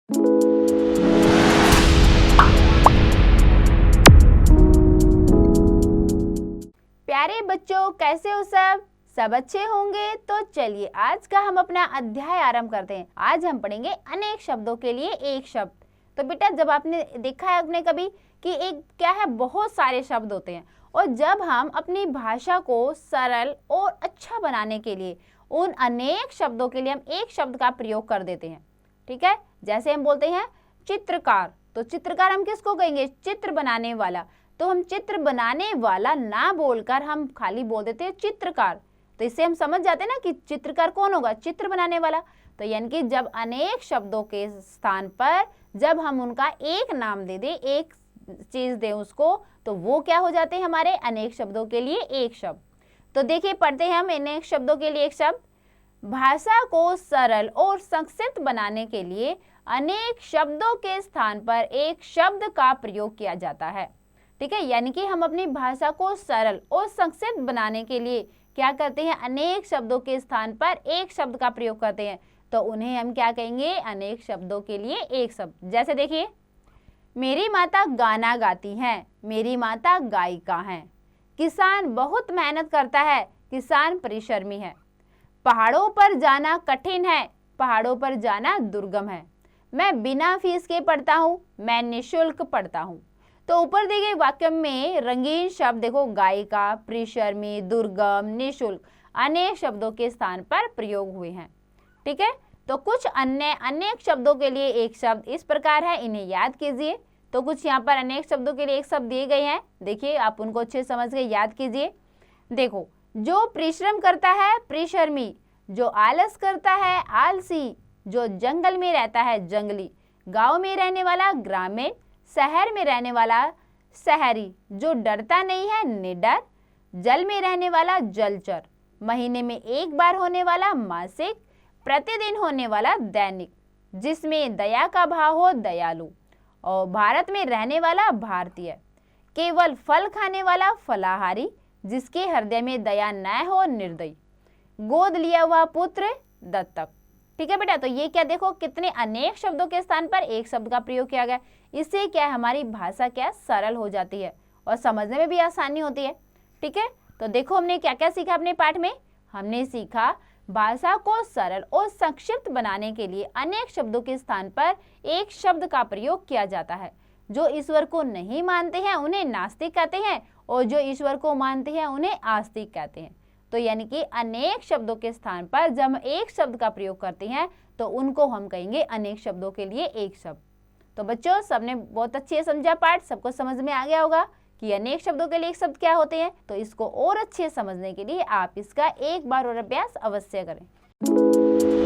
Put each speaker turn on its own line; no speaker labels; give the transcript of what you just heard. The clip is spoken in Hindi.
प्यारे बच्चों, कैसे हो सब अच्छे होंगे। तो चलिए आज का हम अपना अध्याय आरंभ करते हैं। आज हम पढ़ेंगे अनेक शब्दों के लिए एक शब्द। तो बेटा, जब आपने देखा है अपने कभी कि एक क्या है, बहुत सारे शब्द होते हैं, और जब हम अपनी भाषा को सरल और अच्छा बनाने के लिए उन अनेक शब्दों के लिए हम एक शब्द का प्रयोग कर देते हैं। ठीक है, जैसे हम बोलते हैं चित्रकार, तो चित्रकार हम किसको कहेंगे? चित्र बनाने वाला। तो हम चित्र बनाने वाला ना बोलकर हम खाली बोल देते हैं चित्रकार। तो इससे हम समझ जाते हैं ना कि चित्रकार कौन होगा? चित्र बनाने वाला। तो यानी कि जब अनेक शब्दों के स्थान पर जब हम उनका एक नाम दे दें, एक चीज दें उसको, तो वो क्या हो जाते हैं? हमारे अनेक शब्दों के लिए एक शब्द। तो देखिए, पढ़ते हैं हम अनेक शब्दों के लिए एक शब्द। भाषा को सरल और संक्षिप्त बनाने के लिए अनेक शब्दों के स्थान पर एक शब्द का प्रयोग किया जाता है। ठीक है, यानी कि हम अपनी भाषा को सरल और संक्षिप्त बनाने के लिए क्या करते हैं? अनेक शब्दों के स्थान पर एक शब्द का प्रयोग करते हैं। तो उन्हें हम क्या कहेंगे? अनेक शब्दों के लिए एक शब्द। जैसे देखिए, मेरी माता गाना गाती हैं, मेरी माता गायिका हैं। किसान बहुत मेहनत करता है, किसान परिश्रमी है। पहाड़ों पर जाना कठिन है, पहाड़ों पर जाना दुर्गम है। मैं बिना फीस के पढ़ता हूँ, मैं निःशुल्क पढ़ता हूँ। तो ऊपर दिए गए वाक्य में रंगीन शब्द देखो, गायिका, परिश्रमी, दुर्गम, निःशुल्क अनेक शब्दों के स्थान पर प्रयोग हुए हैं। ठीक है, तो कुछ अन्य अनेक शब्दों के लिए एक शब्द इस प्रकार है, इन्हें याद कीजिए। तो कुछ यहाँ पर अनेक शब्दों के लिए एक शब्द दिए गए हैं, देखिए आप उनको अच्छे समझ के याद कीजिए। देखो, जो परिश्रम करता है परिश्रमी, जो आलस करता है आलसी, जो जंगल में रहता है जंगली, गांव में रहने वाला ग्रामीण, शहर में रहने वाला शहरी, जो डरता नहीं है निडर, जल में रहने वाला जलचर, महीने में एक बार होने वाला मासिक, प्रतिदिन होने वाला दैनिक, जिसमें दया का भाव हो दयालु, और भारत में रहने वाला भारतीय, केवल फल खाने वाला फलाहारी, जिसके हृदय में दया न हो निर्दयी, गोद लिया हुआ पुत्र दत्तक। ठीक है बेटा, तो ये क्या देखो, कितने अनेक शब्दों के स्थान पर एक शब्द का प्रयोग किया गया। इससे क्या है, हमारी भाषा क्या सरल हो जाती है और समझने में भी आसानी होती है। ठीक है, तो देखो हमने क्या क्या सीखा अपने पाठ में। हमने सीखा भाषा को सरल और संक्षिप्त बनाने के लिए अनेक शब्दों के स्थान पर एक शब्द का प्रयोग किया जाता है। जो ईश्वर को नहीं मानते हैं उन्हें नास्तिक कहते हैं, और जो ईश्वर को मानते हैं उन्हें आस्तिक कहते हैं। तो यानी कि अनेक शब्दों के स्थान पर जब हम एक शब्द का प्रयोग करते हैं तो उनको हम कहेंगे अनेक शब्दों के लिए एक शब्द। तो बच्चों, सबने बहुत अच्छे समझा पाठ, सबको समझ में आ गया होगा कि अनेक शब्दों के लिए एक शब्द क्या होते हैं। तो इसको और अच्छे समझने के लिए आप इसका एक बार और अभ्यास अवश्य करें।